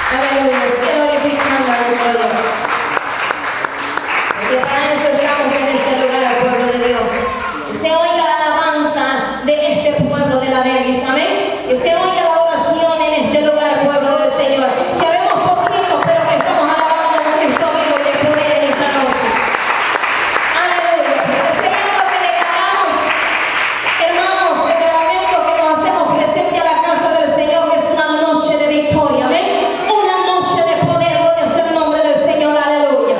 Aleluya, se glorificando a nuestro Dios. Porque para eso estamos en este lugar, pueblo de Dios. Que se oiga la alabanza de este pueblo de la Davis, amén. Que se oiga la oración en este lugar, pueblo del Señor. Sabemos poquito, pero que estamos alabando con Cristo vivo y de poder en esta noche. Aleluya. Deseando que declaramos, hermanos, este momento que nos hacemos presente a la casa del Señor, que es una noche de victoria, amén. Una noche de poder, gloria es el nombre del Señor, aleluya.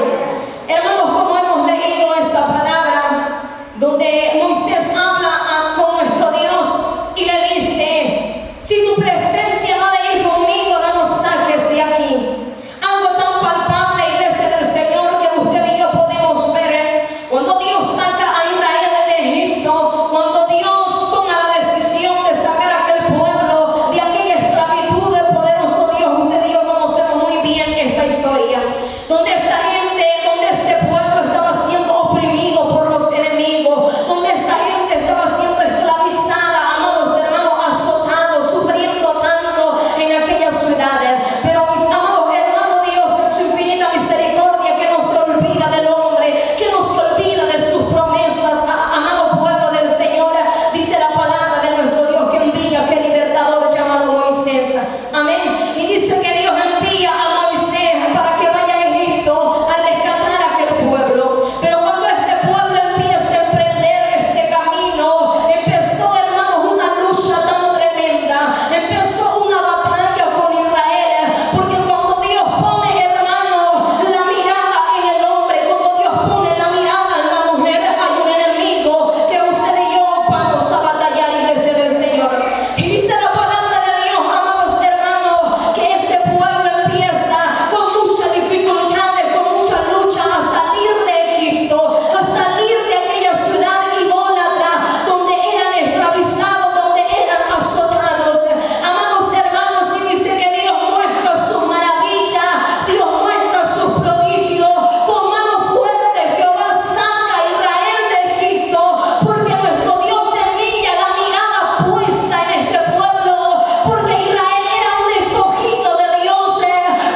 Hermanos, como hemos leído esta palabra, donde Moisés habla con nuestro Dios y le dice: si tu presencia va a ir conmigo, no nos saques de aquí. Algo tan palpable, iglesia del Señor, que usted y yo podemos ver cuando Dios saca a Israel de Egipto, cuando Dios toma la decisión de sacar a aquel pueblo de aquella esclavitud del poderoso Dios. Usted y yo conocemos muy bien esta historia, donde esta gente, donde este pueblo estaba siendo oprimido por los enemigos, donde esta gente estaba siendo esclavizada, amados hermanos, azotados, sufriendo tanto en aquellas ciudades. Pero mis amados hermanos, Dios en su infinita misericordia, que no se olvida del hombre, que no se olvida de sus promesas, amado pueblo del Señor, dice la palabra de nuestro Dios que envía aquel libertador llamado Moisés, amén. Y dice que Dios envía a Moisés para que vaya a Egipto a rescatar a aquel pueblo. Pero cuando este pueblo empieza a emprender este camino, empezó, hermanos, una lucha tan tremenda, empezó una batalla con Israel, porque cuando Dios pone, hermanos, la mirada en el hombre, cuando Dios pone la mirada en la mujer, hay un enemigo que usted y yo vamos a batallar, iglesia del Señor. Y dice la palabra de Dios, amados hermanos, que este pueblo empieza con muchas dificultades, con mucha lucha, a salir de Egipto, a salir de aquella ciudad idólatra donde eran esclavizados, donde eran azotados. Amados hermanos, y dice que Dios muestra sus maravillas, Dios muestra sus prodigios. Con mano fuerte Jehová saca a Israel de Egipto, porque nuestro Dios tenía la mirada puesta en este pueblo, porque Israel era un escogido de Dios,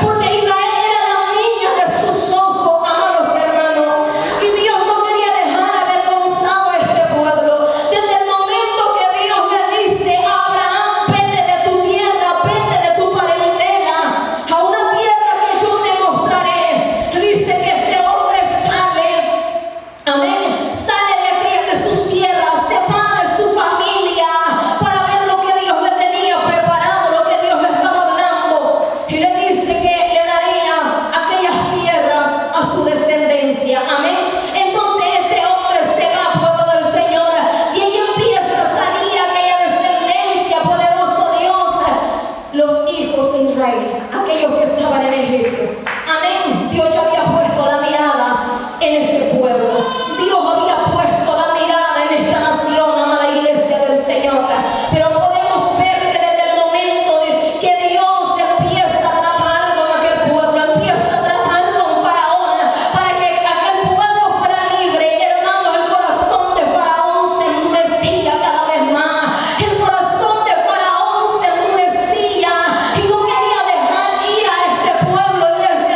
porque Israel era la niña de sus ojos, amados hermanos. Y Dios no quería dejar avergonzado a este pueblo. Desde el momento que Dios le dice a Abraham: vete de tu tierra, vete de tu parentela, a una tierra que yo te mostraré, dice que este hombre sale, amén, sale de aquella, de sus tierras, se va de su familia para ver lo que Dios le tenía preparado, lo que Dios le estaba hablando, y le dice que le daría aquellas tierras a su descendencia, amén. Entonces este hombre se va, pueblo del Señor, y ahí empieza a salir aquella descendencia, poderoso Dios, los hijos de Israel, aquellos que estaban en Egipto, amén. Dios ya había puesto la mirada en este pueblo, Dios había puesto la mirada en esta nación, amada iglesia del Señor. Pero podemos ver que desde el momento de que Dios empieza a tratar con aquel pueblo, empieza a tratar con Faraón, para que aquel pueblo fuera libre, hermano, el corazón de Faraón se endurecía cada vez más. El corazón de Faraón se endurecía y no quería dejar ir a este pueblo, iglesia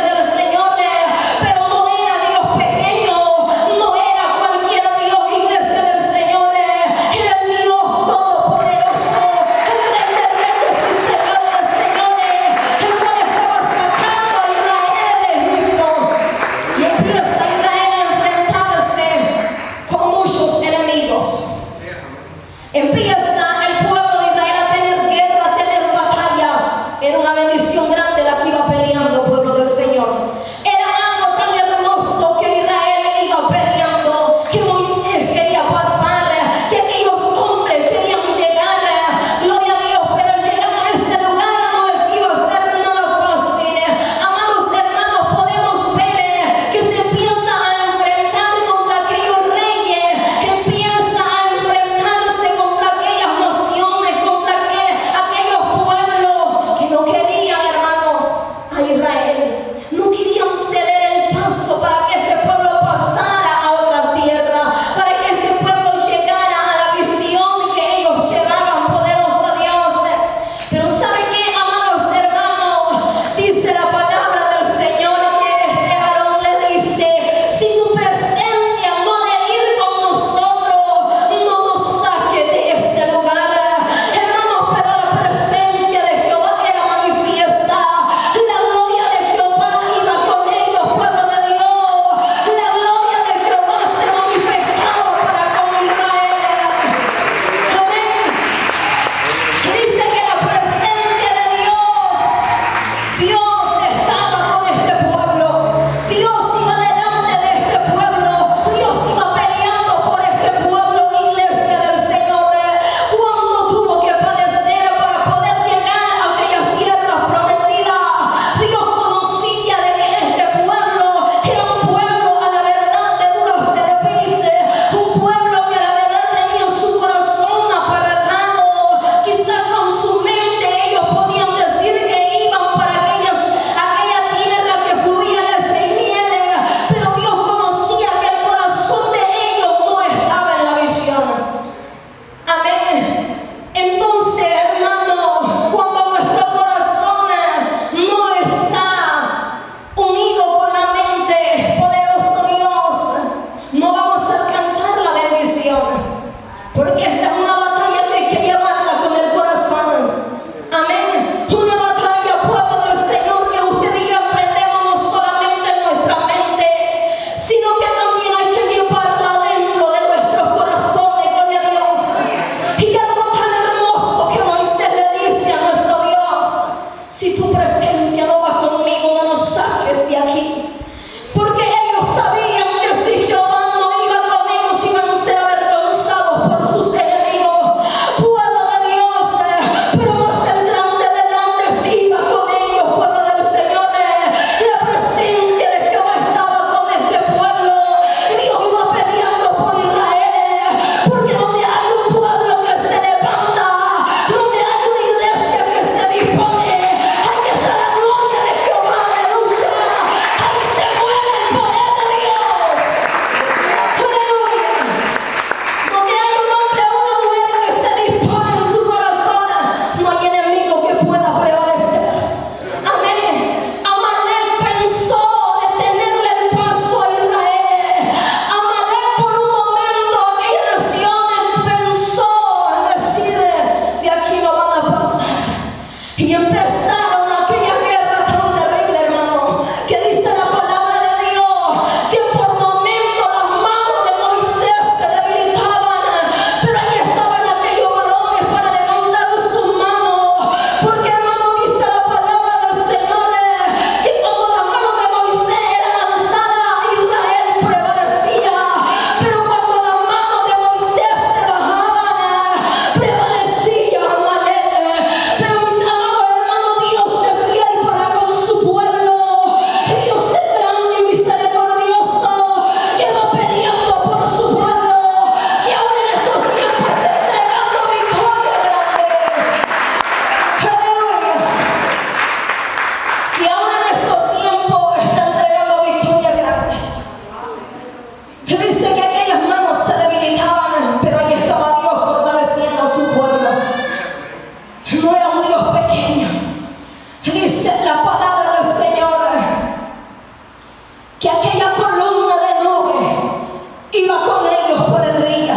Y empezaron aquella guerra tan terrible, hermano, que dice la palabra de Dios que por momentos las manos de Moisés se debilitaban, pero ahí estaban aquellos varones para levantar sus manos, porque, hermano, dice la palabra del Señor que cuando las manos de Moisés eran alzadas, Israel prevalecía, pero cuando las manos de Moisés se bajaban, prevalecía Amalek. Pero mis amados hermanos, Dios es fiel para con su pueblo. Dios es grande y misericordioso, que va peleando por su pueblo, que aún en estos tiempos está entregando victoria grande. Aleluya. Que aún en estos tiempos está entregando victorias grandes. Dice que aquellas manos se debilitaban, pero ahí estaba Dios fortaleciendo a su pueblo. No era un Dios pequeño. Dice la palabra del Señor que aquella columna de nube iba con ellos por el día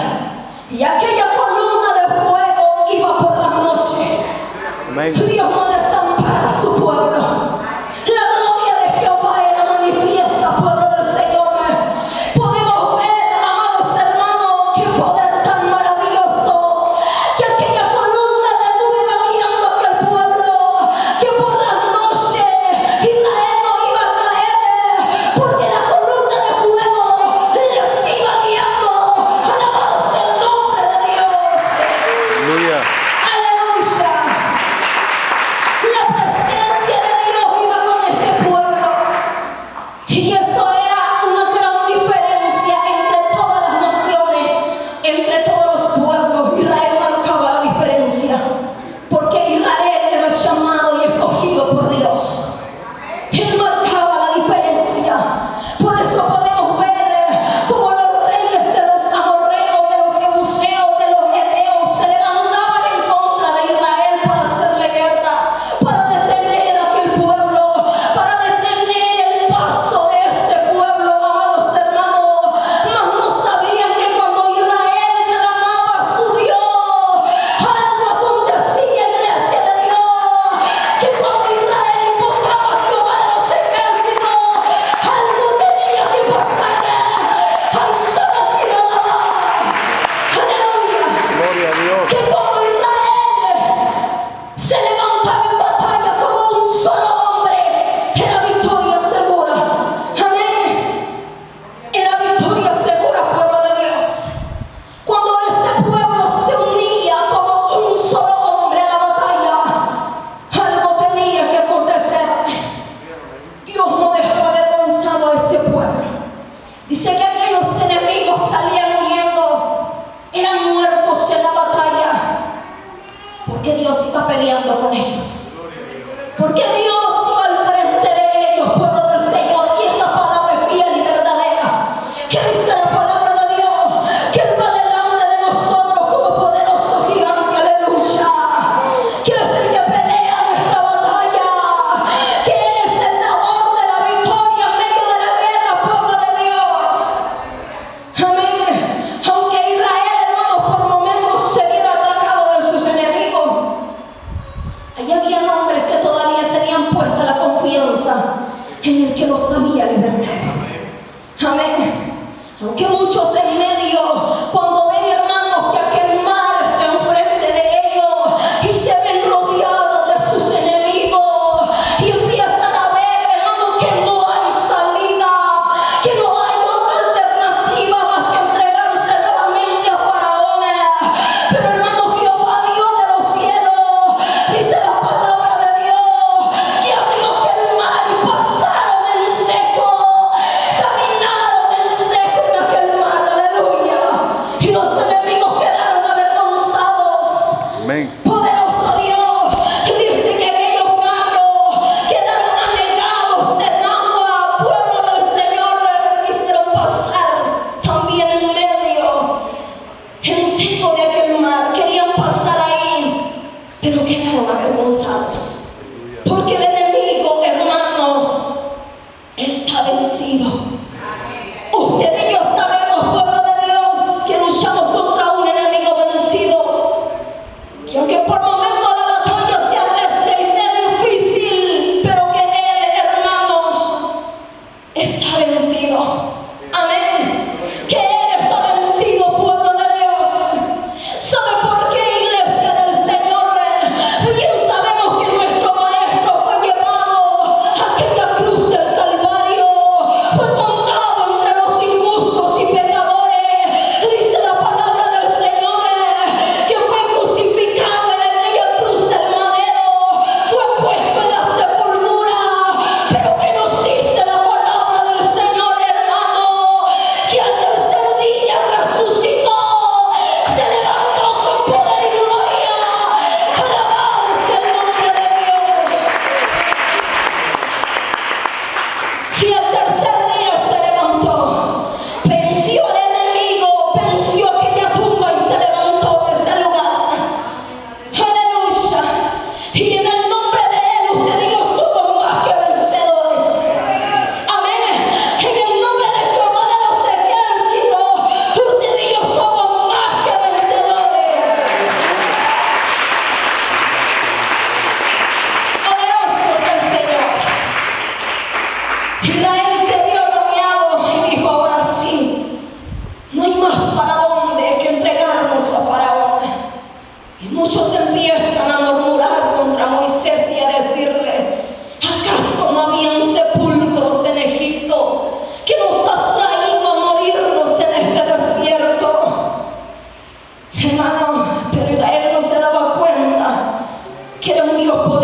y aquella columna de fuego iba por la noche. Amén. Dios no desampara a su pueblo. La gloria de Jehová era manifiesta, pueblo del Señor. Podemos ver, amados hermanos, qué poder tan maravilloso, que aquella columna de nube va guiando a aquel pueblo, que por la noche Israel no iba a caer, porque la columna de fuego les iba guiando. Alabado sea el nombre de Dios. Aleluya. Aleluya. La presencia de Dios iba con este pueblo. Y eso era una gran diferencia entre todas las naciones, entre todos los pueblos. Israel marcaba la diferencia, porque Israel era llamado y escogido por Dios. Él marcaba la diferencia. Por eso podemos ver como los reyes de los amorreos, de los jebuseos, de los heteos se levantaban en contra de Israel para hacerle guerra, para detener a aquel pueblo, para detener el paso de este pueblo, amados hermanos. Mas no sabían que cuando Israel clamaba a su Dios, algo acontecía, iglesia de Dios, que cuando Israel invocaba a Jehová de los ejércitos, algo tenía que pasar. Ay, solo quiero alabar. Aleluya. Gloria a Dios. Que cuando Israel se levantaba en batalla como un solo hombre, era victoria segura. Amén. Era victoria segura, pueblo de Dios. Cuando este pueblo se unía como un solo hombre a la batalla, algo tenía que acontecer. Dios no dejaba avergonzado a este pueblo. Dice que aquellos enemigos salían huyendo, eran muertos en la batalla, porque Dios iba peleando con ellos, porque Dios iba al frente de ellos, pueblo del Señor. Y esta palabra es fiel y verdadera, que dice la palabra de Dios que Él va delante de nosotros como poderoso gigante. Aleluya. Que es el que pelea nuestra batalla, que Él es el dador de la victoria en medio de la guerra, pueblo de Dios. Amén. Aunque Israel, hermanos, por momentos se viera atacado de sus enemigos, allí había hombres que todavía tenían puesta la confianza en el que los había libertado. Amén. Aunque muchos en medio, cuando ven, hermanos, que aquel mar está enfrente de ellos y se ven rodeados de sus enemigos y empiezan a ver, hermanos, que no hay salida, que no hay otra alternativa más que entregarse nuevamente a Faraón. Pero, hermano, Jehová Dios de los cielos, dice la palabra de Dios, que abrió aquel mar y pasaron en seco, caminaron en seco en aquel mar.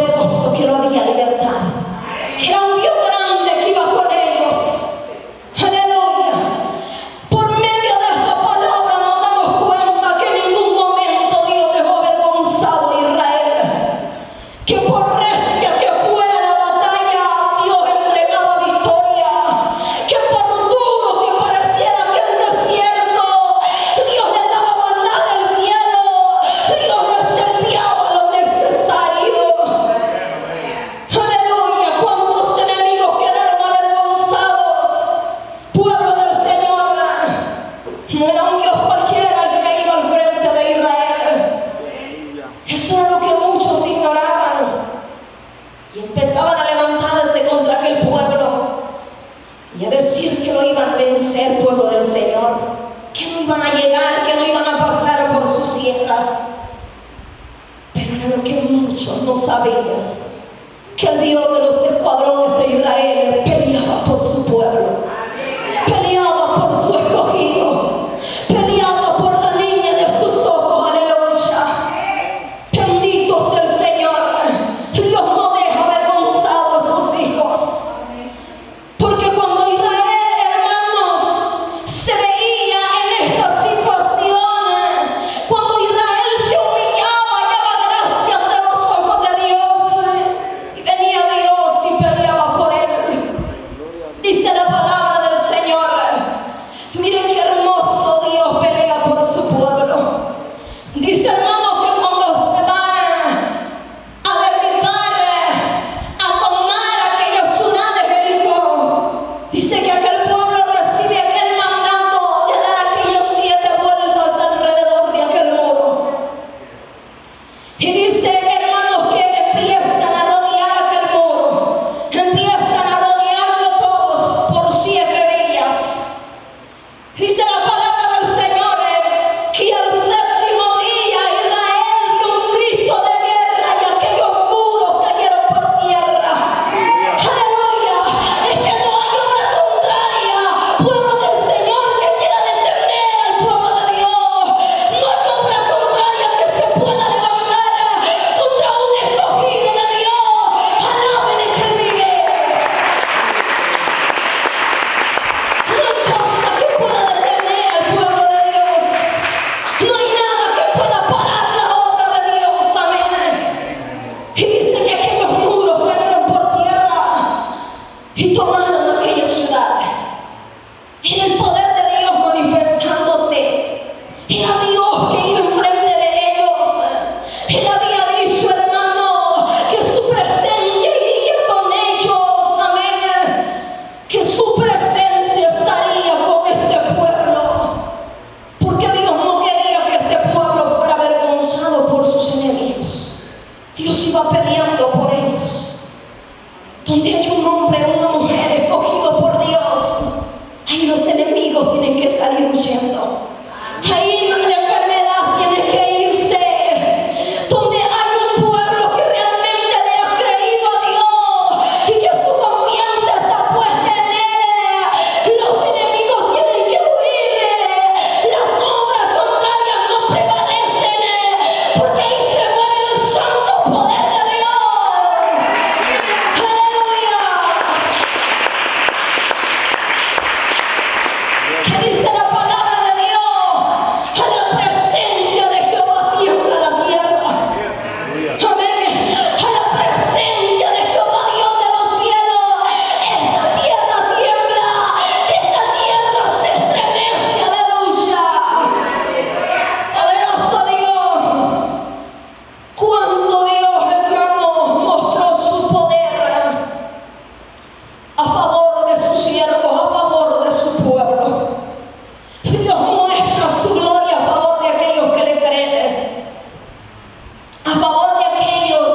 poderoso que lo había libertado, que era un Dios grande que iba con ellos. Aleluya. Por medio de esta palabra nos damos cuenta que en ningún momento Dios dejó avergonzado a Israel, que por recia que fuera la batalla, Dios entregaba victoria, que por duro que pareciera que el desierto, Dios le daba maná del cielo, Dios les enviaba lo necesario. Aleluya. Cuántos enemigos quedaron avergonzados. Pueblo del Señor, no era un Dios cualquiera el que iba al frente de Israel. Eso era lo que muchos ignoraban y empezaban a levantarse contra aquel pueblo y a decir que lo iban a vencer, pueblo del Señor, que no iban a llegar, que no iban a pasar por sus tierras. Pero era lo que muchos no sabían, que el Dios de los escuadrones de Israel peleaba por su pueblo, peleaba por su escogido, peleaba por la niña de sus ojos. Aleluya. Bendito sea el Señor. Dios no deja avergonzado a sus hijos, porque cuando Israel, hermanos, se veía en esta situación, cuando Israel se humillaba, hallaba gracia ante los ojos de Dios, y venía Dios y peleaba por él. Dice la palabra del Señor. Miren qué hermoso, Dios pelea por su pueblo. Dice, hermanos, que cuando se van a derribar, a tomar aquellas ciudades de Jericó, dice que aquel pueblo recibe aquel mandato de dar aquellas 7 vueltas alrededor de aquel muro. Y dice, hermanos, que empiezan a rodear aquel muro, empiezan a rodearlo todos por 7 días. Dice la palabra del Señor que al 7º día Israel dio un grito de guerra y aquellos muros cayeron por tierra. Aleluya. Es que no hay obra contraria, pueblo del Señor, que quiera detener al pueblo de Dios. No hay obra contraria que se pueda levantar contra un escogido de Dios. Alaben el que Él vive. No hay cosa que pueda detener al pueblo de Dios. No hay nada que pueda parar la obra de Dios. Amén. Y dice que aquellos muros cayeron por tierra y tomaron aquella ciudad. Era el poder de Dios manifestándose. Era Dios que iba enfrente de ellos. Él había dicho, hermano, que su presencia iría con ellos. Amén. Que su presencia estaría con este pueblo. Porque Dios no quería que este pueblo fuera avergonzado por sus enemigos. Dios iba peleando por ellos. Donde hay un hombre o una mujer escogido por Dios, ahí los enemigos tienen que salir huyendo. Ahí la enfermedad tiene que irse. Donde hay un pueblo que realmente le ha creído a Dios y que su confianza está puesta en Él, los enemigos tienen que huir. Las obras contrarias no prevalecen, porque ahí se mueve el santo poder de Dios. Aleluya. ¿Qué dice la palabra de Dios? A la presencia de Jehová tiembla la tierra. Amén. A la presencia de Jehová Dios de los cielos, esta tierra tiembla, esta tierra se estremece. Aleluya. Poderoso Dios. Cuando Dios, hermano, mostró su poder a favor de sus siervos, a favor de su pueblo. Dios muestra su gloria a favor de aquellos que le creen, a favor de aquellos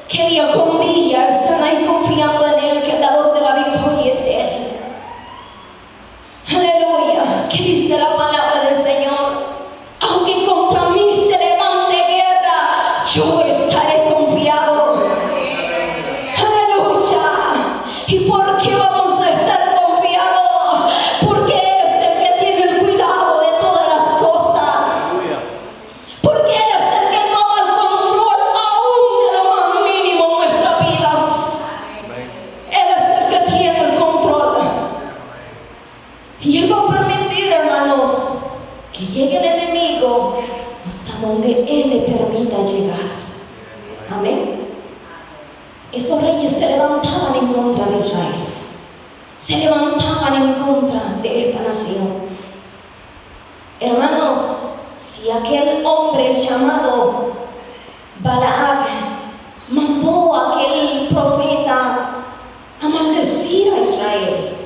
que día con día están ahí confiando en Él, que el dador de la victoria es Él. Aleluya. ¿Qué dice la palabra del Señor? Aunque contra mí se levante guerra, yo estaré confiado. Aleluya. ¿Y por qué vamos a estar confiados? Porque Él es el que tiene el cuidado de todas las cosas. Porque Él es el que toma el control aún de lo más mínimo. estos reyes se levantaban en contra de Israel. Se levantaban en contra de esta nación. Hermanos, si aquel hombre llamado Balac mandó a aquel profeta a maldecir a Israel,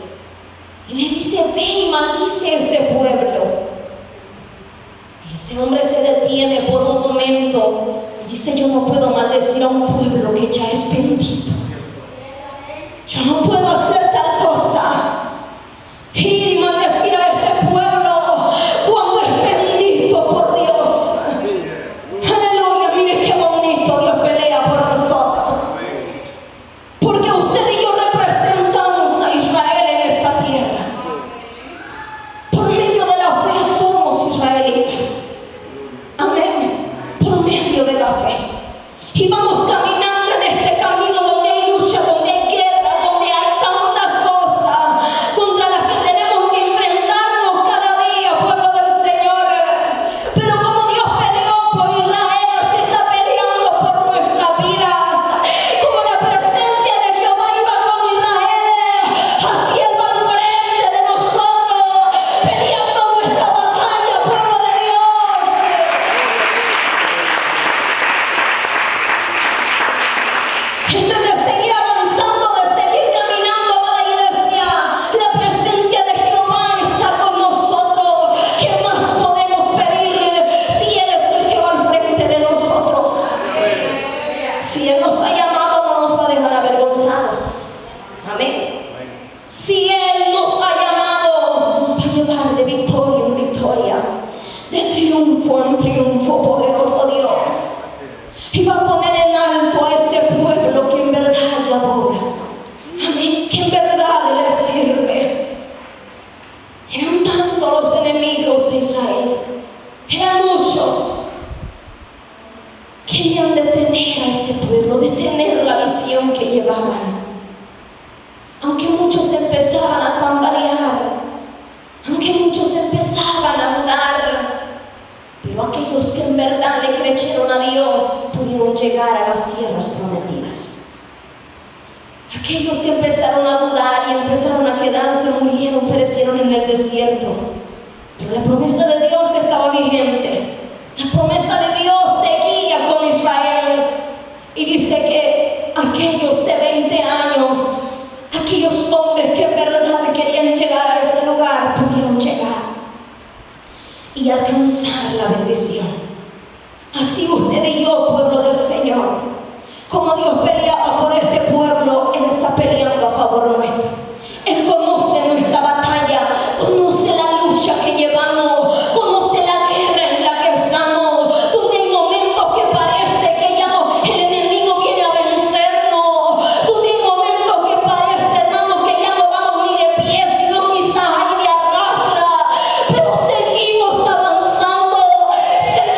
y le dice: ve y maldice a este pueblo. Y este hombre se detiene por un momento y dice: yo no puedo maldecir a un pueblo que ya es bendito. Yo no puedo hacer tal cosa. Ir y maldecir a este pueblo cuando es bendito por Dios. Aleluya, mire qué bonito Dios pelea por nosotros. Porque usted y yo representamos a Israel en esta tierra. Por medio de la fe somos israelitas. Amén. Por medio de la fe. Y vamos caminando en este camino donde hay lucha, donde hay guerra, donde hay tantas cosas contra las que tenemos que enfrentarnos cada día, pueblo del Señor. Pero como Dios peleó por Israel, se está peleando por nuestras vidas. Como la presencia de Jehová iba con Israel, así Él va al frente de nosotros, peleando nuestra batalla, pueblo de Dios. Esto es de seguir avanzando, de seguir caminando, amada iglesia. La presencia de Jehová está con nosotros. ¿Qué más podemos pedir si Él es el que va al frente de nosotros? Si Él nos ha llamado, no nos va a dejar avergonzados. Amén. Si Él nos ha llamado, nos va a llevar de victoria en victoria, de triunfo en triunfo, poderoso Dios. Y va a poner en alto a ese pueblo que en verdad le adora. Amén. Que en verdad le sirve. Eran tantos los enemigos de Israel. Eran muchos. Querían detener a este pueblo, detener la visión que llevaban. Aunque muchos empezaban a tambalear, aunque muchos empezaban a dudar, pero aquellos que en verdad le creyeron a Dios pudieron llegar a las tierras prometidas. Aquellos que empezaron a dudar y empezaron a quedarse, murieron, perecieron en el desierto. Pero la promesa de Dios estaba vigente. La promesa de Dios seguía con Israel. Y dice que aquellos de 20 años, aquellos hombres que en verdad querían llegar a ese lugar, pudieron llegar y alcanzar la bendición. Así usted y yo, pueblo del Señor, como Dios peleaba por este pueblo, Él está peleando a favor nuestro. Él conoce nuestra batalla, conoce la lucha que llevamos, conoce la guerra en la que estamos, donde hay momentos que parece que ya el enemigo viene a vencernos, donde hay momentos que parece, hermanos, que ya no vamos ni de pie, sino quizás ahí de arrastra, pero seguimos avanzando, seguimos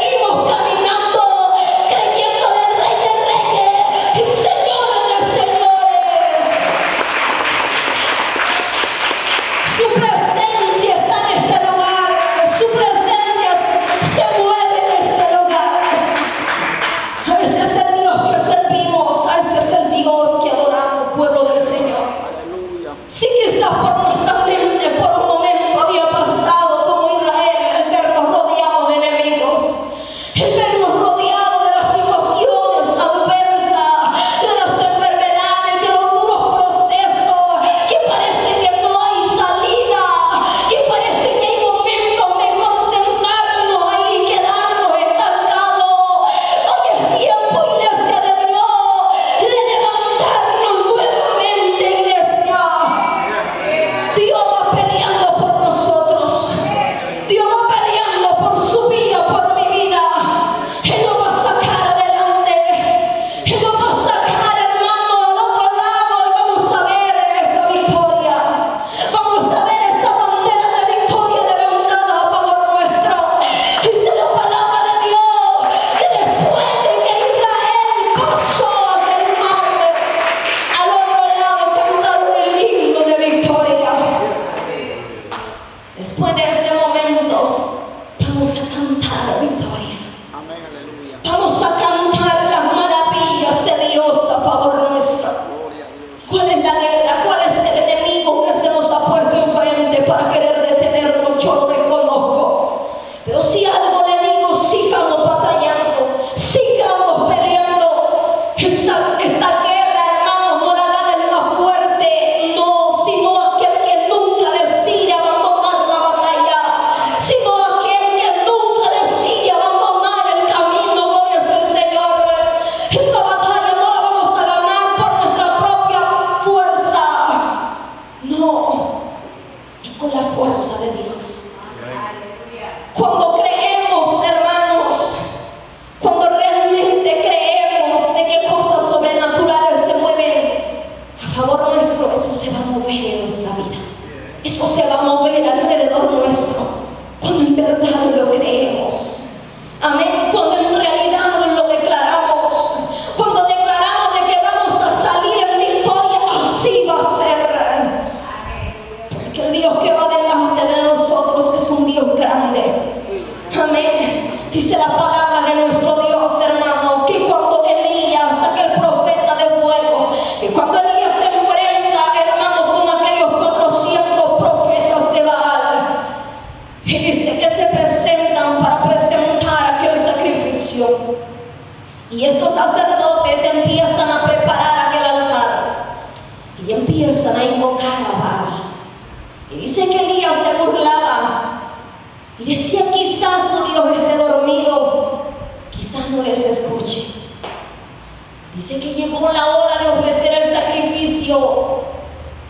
llegó la hora de ofrecer el sacrificio,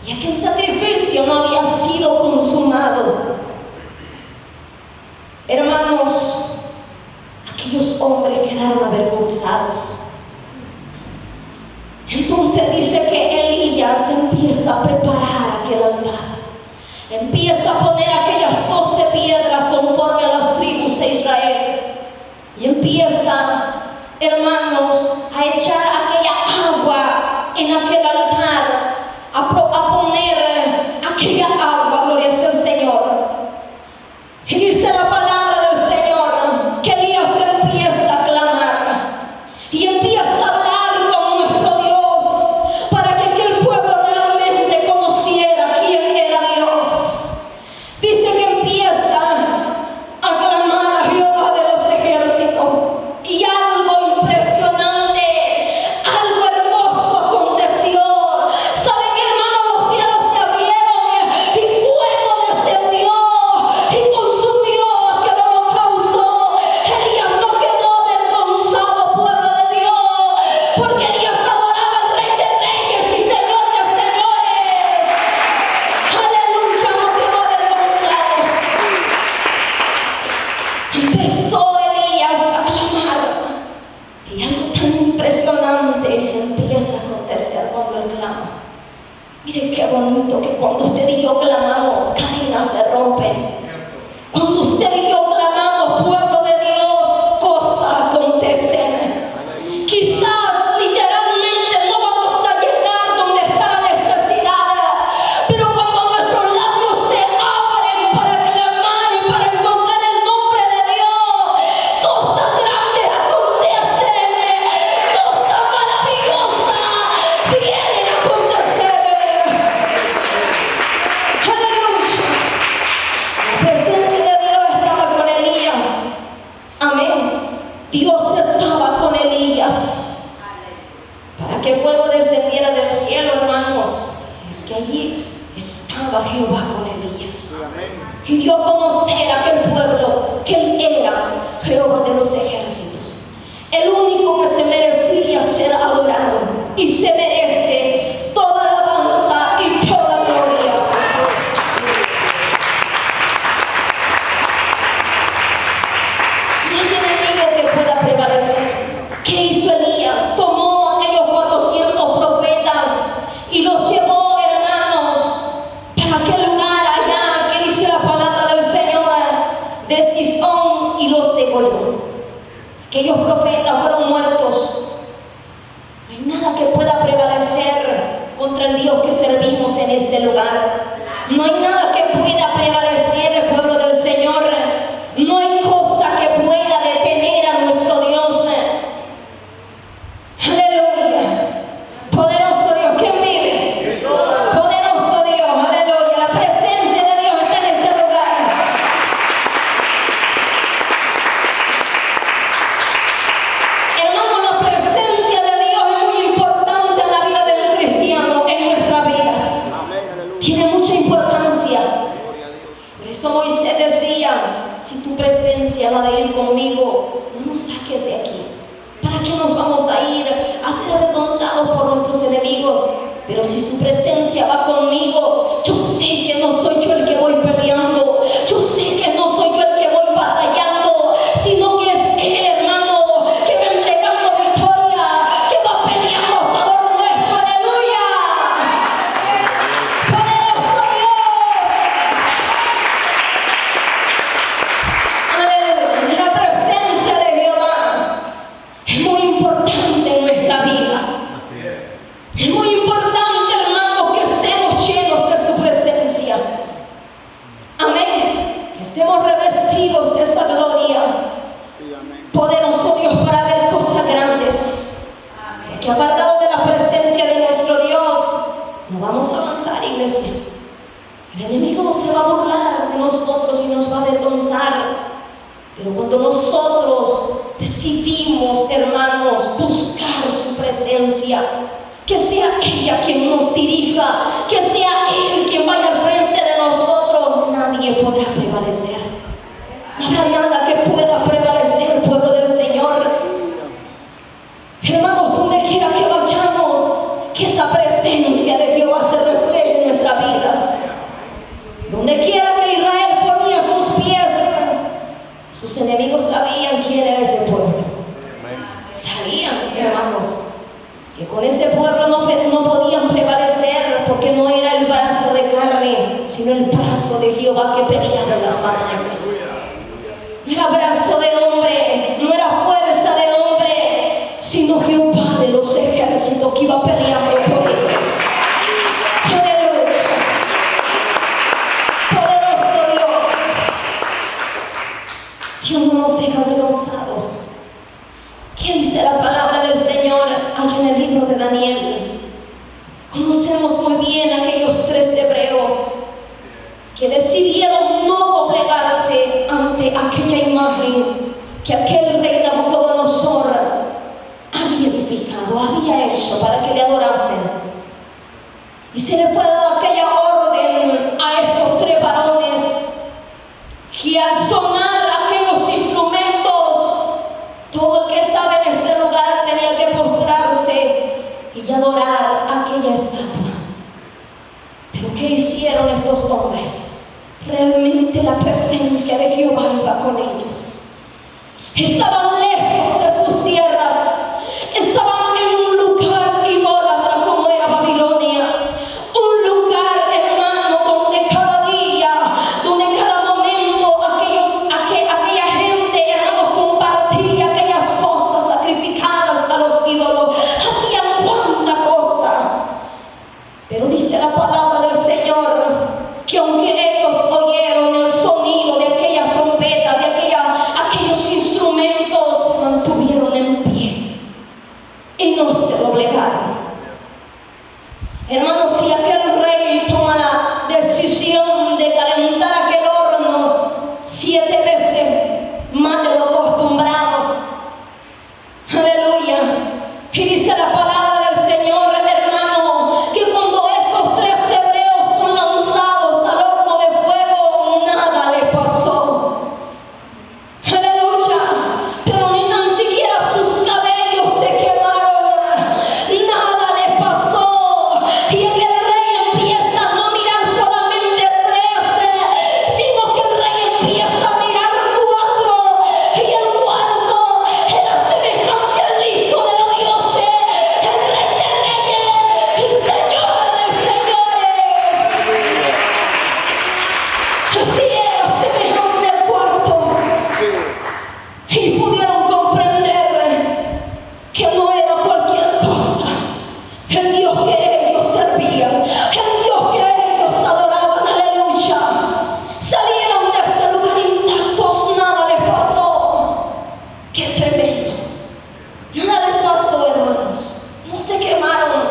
y aquel sacrificio no había sido consumado. Hermanos, aquellos hombres quedaron avergonzados. Entonces dice que Elías empieza a preparar aquel altar, empieza a poner aquellas 12 piedras conforme a las tribus de Israel, y empieza, hermanos, a echar aquella agua en aquel altar, a poner aquella agua, gloria sea el Señor. Y dice la palabra del Señor que Elías empieza a clamar y empieza a hablar con nuestro Dios para que aquel pueblo realmente conociera quién era Dios. Dice que empieza a clamar a Jehová de los ejércitos, y algo impresionante, algo hermoso aconteció. ¿Saben, hermanos? Los cielos se abrieron y fuego descendió y consumió aquel holocausto. Elías no quedó avergonzado, pueblo de Dios, porque Elías adoraba al Rey de Reyes y Señor de Señores. Aleluya, no quedó avergonzado. Empezó Elías a clamar, y algo tan impresionante empieza a acontecer cuando él clama. Mire qué bonito que cuando usted y yo clamamos, cadenas se rompen. Cuando usted y yo clamamos, pueblo de Dios, cosas acontecen. Quizás literalmente no vamos a llegar donde está la necesidad, pero cuando nuestros labios se abren para clamar y para invocar el nombre de Dios, cosas grandes acontecen, cosas maravillosas vienen a acontecer. Aleluya. La presencia de Dios estaba con Elías. Amén. Dios estaba con Elías. Para que fuego descendiera del cielo, hermanos, es que allí estaba Jehová con Elías. Y dio a conocer a aquel pueblo que él era Jehová de los ejércitos, el único que se merecía ser adorado y se merece toda alabanza y toda gloria. No hay enemigo que pueda prevalecer. ¿Qué hizo Elías? Tomó a aquellos 400 profetas y los llevó, hermanos, para aquel lugar allá que dice la palabra del Señor, de Sison, y los degolló. Aquellos profetas fueron muertos. No hay nada que pueda prevalecer contra el Dios que servimos en este lugar. No hay nada que pueda prevalecer el pueblo del Señor. No hay cosa que pueda detener a nuestro Dios. Aleluya. Poderoso Dios, ¿quién vive? Poderoso Dios, aleluya. La presencia de Dios está en este lugar. Hermano, la presencia de Dios es muy importante en la vida del cristiano, en nuestras vidas. Tiene mucha importancia. Por eso Moisés decía: si tu presencia no ha de ir conmigo, no nos saques de aquí. ¿Para qué nos vamos a ir a ser avergonzados por nuestros enemigos? Pero si su presencia va conmigo, yo sé que no soy yo el que voy peleando, yo sé que no soy yo el que voy batallando, sino que es Él, hermano, que va entregando victoria, que va peleando a favor nuestro. Aleluya. Poderoso Dios. Aleluya. La presencia de Jehová es muy importante en nuestra vida. Es muy importante, hermanos, que estemos llenos de su presencia. Amén. Que estemos revestidos de esa gloria. Poderoso Dios, para ver cosas grandes. Porque apartado de la presencia de nuestro Dios, no vamos a avanzar, iglesia. El enemigo se va a burlar de nosotros y nos va a avergonzar. Pero cuando nosotros decidimos, hermanos, buscar su presencia, que sea ella quien nos dirija, que sea Él quien vaya al frente de nosotros, nadie podrá prevalecer. No habrá nada que pueda prevalecer, pueblo del Señor. Hermanos, donde quiera que vayamos, de Jehová que pelearon las batallas. No era brazo de hombre, no era fuerza de hombre, sino Jehová de los ejércitos que iba peleando por ellos. Aleluya. Poderoso Dios. Dios no nos deja avergonzados. ¿Qué dice la palabra del Señor allá en el libro de Daniel? Conocemos muy bien aquellos 3 hebreos que decidieron no doblegarse ante aquella imagen que aquel rey Nabucodonosor había edificado, había hecho para que le adorasen. Y se le fue dada aquella orden a estos 3 varones que al sonar aquellos instrumentos, todo el que estaba en ese lugar tenía que postrarse y adorar aquella estatua. Pero ¿qué hicieron estos hombres? Realmente la presencia de Jehová iba con ellos. Estaban lejos de sus tierras, estaban en un lugar idólatra como era Babilonia, un lugar, hermano, donde cada día, donde cada momento aquella gente, hermano, compartía aquellas cosas sacrificadas a los ídolos, hacían cuanta cosa. Pero dice la palabra del Señor que aunque ellos oyeron el sonido de aquella trompeta, de aquellos instrumentos, se mantuvieron en pie y no se doblegaron. Hermanos, si aquel rey toma la decisión de calentar aquel horno 7 veces más de lo acostumbrado, aleluya, y dice la palabra del Señor, hermano, que cuando estos 3 hebreos son lanzados al horno de fuego, nada les pasó. Aleluya. Pero ni tan siquiera sus cabellos se quemaron. Nada les pasó. Y aquel rey empieza a no mirar solamente 13, sino que el rey empieza a mirar 4. Y el 4 era semejante al Hijo de los dioses, el Rey de reyes y Señor de señores. Así era semejante al 4. Y pudieron comprender que no era cualquier cosa el Dios que ellos servían, el Dios que ellos adoraban. Aleluya. Salieron de ese lugar intactos, nada les pasó. Qué tremendo. Nada les pasó, hermanos. No se quemaron.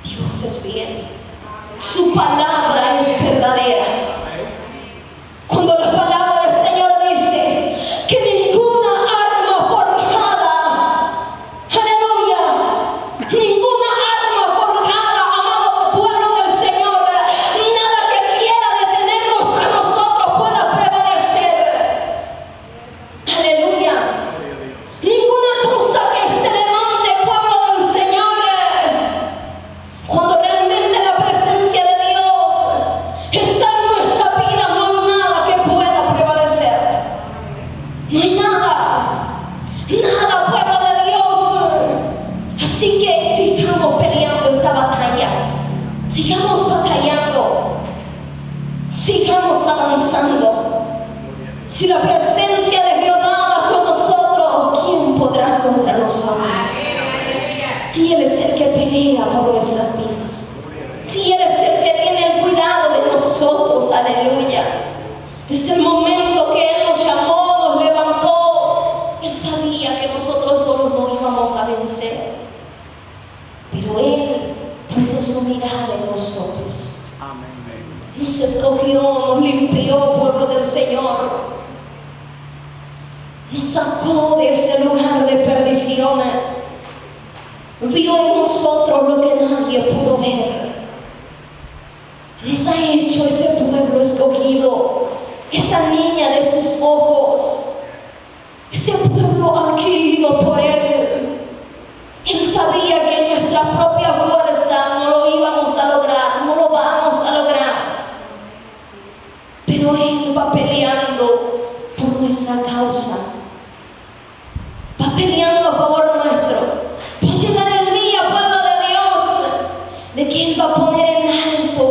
Dios es fiel. Su palabra es verdadera. Cuando la palabra del Señor dice que ninguna arma forjada, aleluya, ninguna arma forjada, amado pueblo del Señor, nada que quiera detenernos a nosotros pueda prevalecer. Aleluya. Ninguna cosa que se levante, pueblo del Señor, cuando realmente la presencia de Dios está en nuestra vida, no hay nada que pueda prevalecer. No hay nada, pueblo de Dios. Así que sigamos peleando esta batalla, sigamos batallando, sigamos avanzando. Si la presencia de Jehová va con nosotros, ¿quién podrá contra nosotros? Si Él es el que pelea por nuestras vidas, si Él es el que tiene el cuidado de nosotros, aleluya. Desde el momento que Él nos llamó, nos levantó, Él sabía que nosotros solos no íbamos a vencer, pero Él puso su mirada en nosotros. Nos escogió, nos limpió, pueblo del Señor. Nos sacó de ese lugar de perdición. Vio en nosotros lo que nadie pudo ver. Nos ha hecho ese pueblo escogido, esa niña de sus ojos, ese pueblo adquirido por Él. Él sabía que en nuestra propia fuerza no lo íbamos a lograr, no lo vamos a lograr. Pero Él va peleando por nuestra causa, va peleando a favor nuestro. Va a llegar el día, pueblo de Dios, de que Él va a poner en alto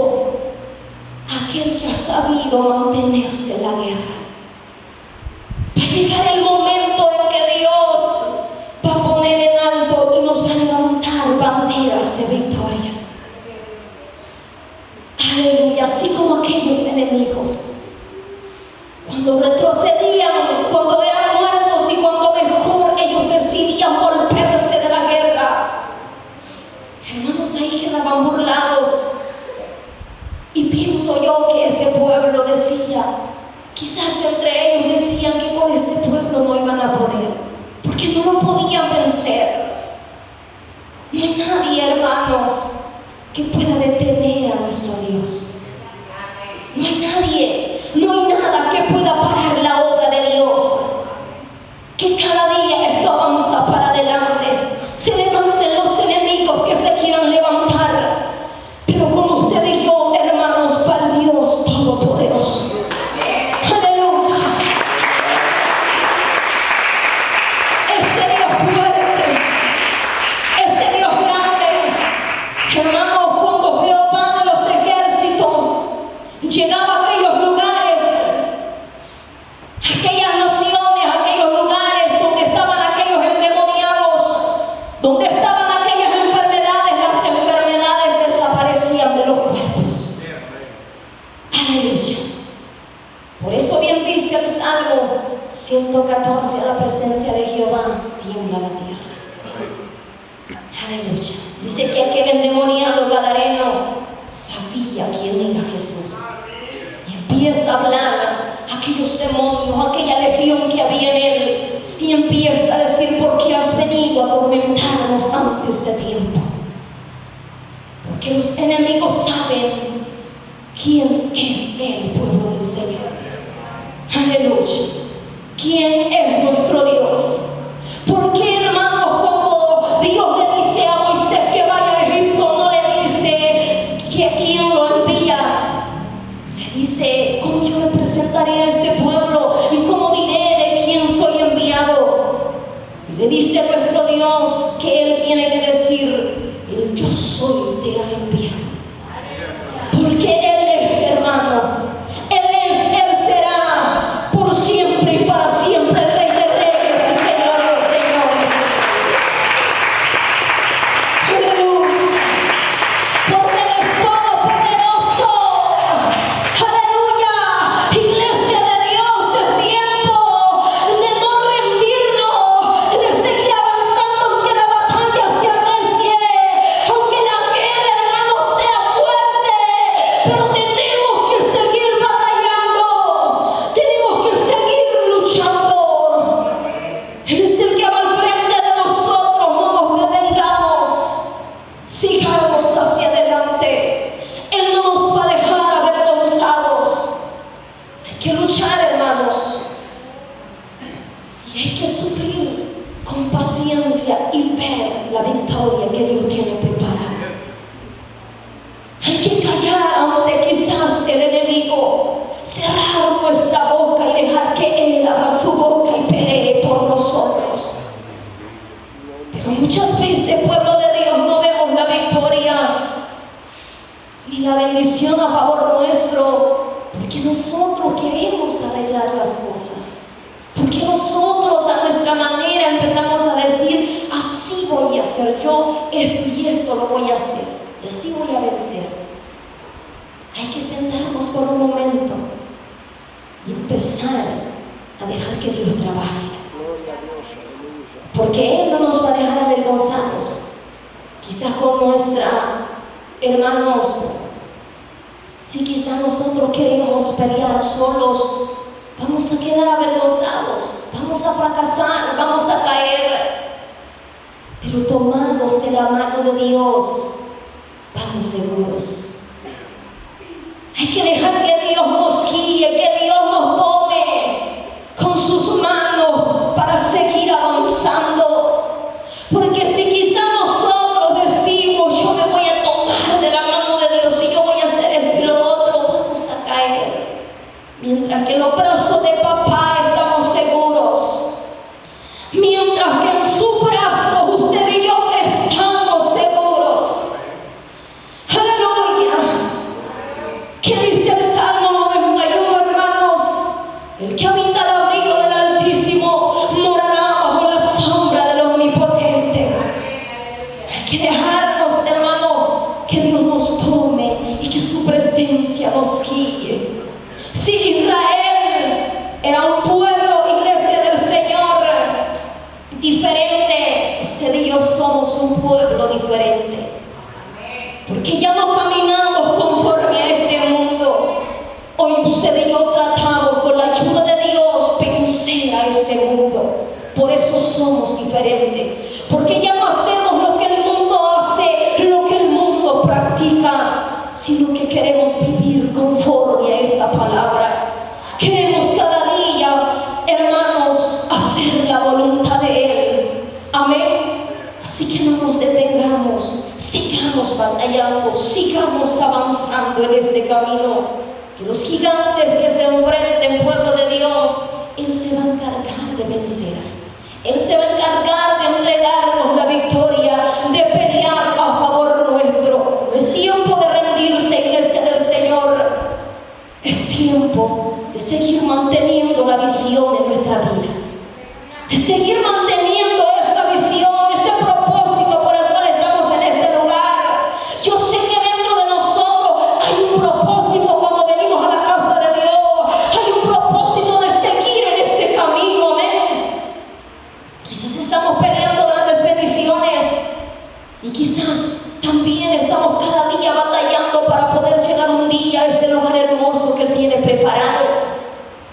No hay nadie, hermanos, que pueda detener a nuestro Dios. No hay nadie, no hay nada que pueda parar la obra de Dios. Que cada día esto avanza para adelante. Se levanten los enemigos que se quieran levantar, pero con usted y yo, hermanos, para el Dios Todopoderoso. Aleluya. Ese Dios fuerte, ese Dios grande. Hermanos, cuando Jehová de los ejércitos llegaba a aquellos lugares, aquellas naciones, aquellos lugares donde estaban aquellos endemoniados, donde estaban aquellas enfermedades, las enfermedades desaparecían de los cuerpos. Aleluya. Por eso bien dice el Salmo 114, a la presencia de Jehová tiembla la tierra. Aleluya. Dice que aquel endemoniado gadareno sabía quién era Jesús. Y empieza a hablar a aquellos demonios, aquella legión que había en él. Y empieza a decir: ¿por qué has venido a atormentarnos antes de tiempo? Porque los enemigos saben quién es el pueblo del Señor. Aleluya. ¿Quién es nuestro Dios? ¿Por qué, hermanos, cuando Dios le dice a Moisés que vaya a Egipto, no le dice que quién lo envía? Le dice: ¿cómo yo me presentaré a este pueblo y cómo diré de quién soy enviado? Y le dice nuestro Dios que Él tiene que decir: el yo soy te ha enviado. Porque Él es, hermano, Él será por siempre y para siempre el Rey de Reyes y Señor de los Señores. Aleluya. Porque Él es todopoderoso. Aleluya. Iglesia de Dios, es tiempo de no rendirnos, de seguir avanzando aunque la batalla se arrecie, aunque la guerra, hermano, sea fuerte. Pero tenemos que seguir batallando, tenemos que seguir luchando. Él es el que va al frente de nosotros, no nos detengamos, sigamos hacia adelante. Él no nos va a dejar avergonzados. Hay que luchar, hermanos, y hay que sufrir con paciencia y ver la victoria que Dios tiene preparada. Hay que callar ante quizás el enemigo, cerrar nuestra boca y dejar que Él abra su boca y pelee por nosotros. Pero muchas veces, pueblo de Dios, no vemos la victoria ni la bendición a favor nuestro, porque nosotros queremos arreglar las cosas. Porque nosotros a nuestra manera empezamos a decir: así voy a hacer yo, esto y esto lo voy a hacer, y así voy a vencer. Hay que sentarnos por un momento y empezar a dejar que Dios trabaje. Gloria a Dios, aleluya. Porque Él no nos va a dejar avergonzados. Quizás con nuestra, hermanos, si quizás nosotros queremos pelear solos, vamos a quedar avergonzados, vamos a fracasar, vamos a caer. Pero tomados de la mano de Dios, vamos seguros. Hay que dejar que Dios nos guíe, que Dios nos tome con sus manos para seguir avanzando. Porque si quizá nosotros decimos: yo me voy a tomar de la mano de Dios y yo voy a hacer esto y lo otro, vamos a caer. Mientras que en los brazos de papá estamos seguros. Mientras que en su brazo usted y yo estamos seguros. Aleluya. ¿Qué dice el Salmo sino que queremos vivir conforme a esta palabra. Queremos cada día, hermanos, hacer la voluntad de Él. Amén. Así que no nos detengamos, sigamos batallando, sigamos avanzando en este camino. Que los gigantes que se enfrenten, pueblo de Dios, Él se va a encargar de vencer. Él se va a encargar de entregarnos la victoria, de pelear a favor nuestro. No es tiempo de rendirse, iglesia del Señor. Es tiempo de seguir manteniendo la visión en nuestras vidas, de seguir manteniendo esa visión, ese propósito por el cual estamos en este lugar. Yo sé que dentro de nosotros hay un propósito cuando venimos a la casa de Dios. Hay un propósito de seguir en este camino, amén. Quizás estamos peleando grandes bendiciones y quizás también estamos cada día batallando para poder llegar un día a ese lugar hermoso que Él tiene preparado.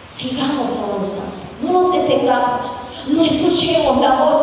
Sigamos avanzando, no nos detengamos, no escuchemos la voz